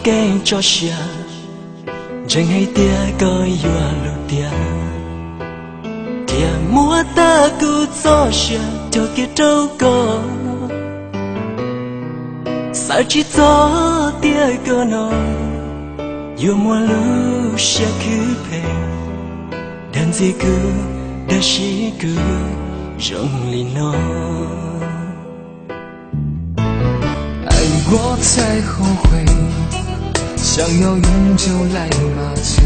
cây cho xia chẳng hay tia coi vừa lụt tia tia mua ta cứ cho xia cho kia trâu có sao chỉ cho tia cơ nó yêu mua lũ xia cứ về đàn gì cứ đã chỉ cứ rong lì nó爱过才后悔，想要永久来麻醉。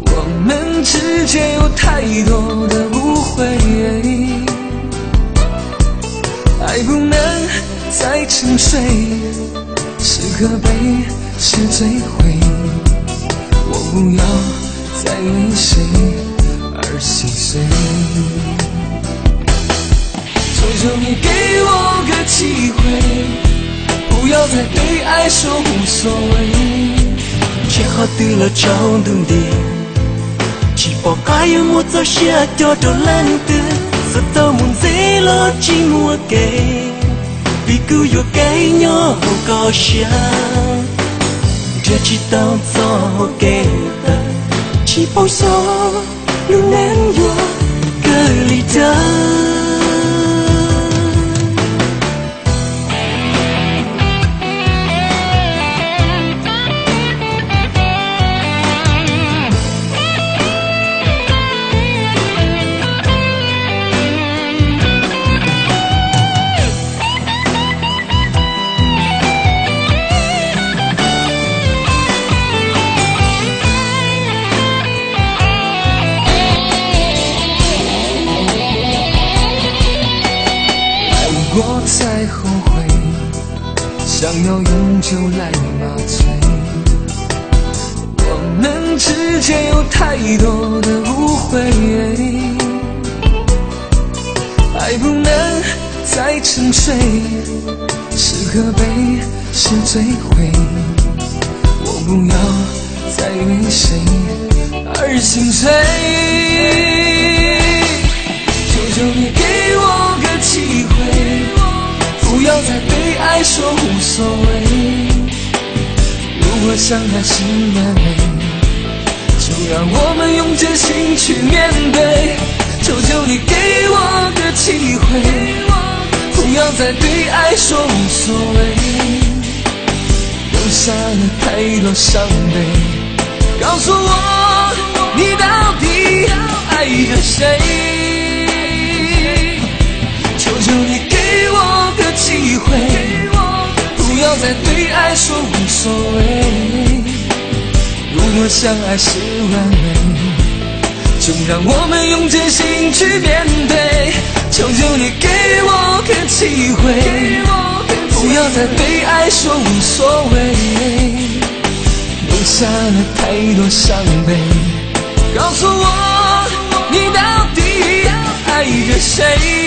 我们之间有太多的误会，爱不能再沉睡，是可悲是罪悔。我不要再为谁而心碎。求求你给我个机会，不要再对爱说无所谓。chỉ khó từ là trong đường đi chỉ bỏ cái một giọt xia cho đầu lên từ giờ tao muốn dễ lo chỉ mua kề vì cứ yêu cái nhỏ hồ có xia giờ chỉ tao cho hồ kề ta chỉ bao giờ luôn em yêu cơ li ta过才后悔，想要永久来麻醉。我们之间有太多的误会，爱不能再沉睡，是可悲是罪悔。我不要再为谁而心碎。求求你给我个机会，不要再对爱说无所谓。如果相爱是完美，就让我们用真心去面对。求求你给我个机会，不要再对爱说无所谓。留下了太多伤悲，告诉我你到底爱着谁？求求你给我个机会，不要再对爱说无所谓。如果相爱是完美，就让我们用真心去面对。求求你给我个机会，不要再对爱说无所谓。留下了太多伤悲，告诉我你到底爱着谁？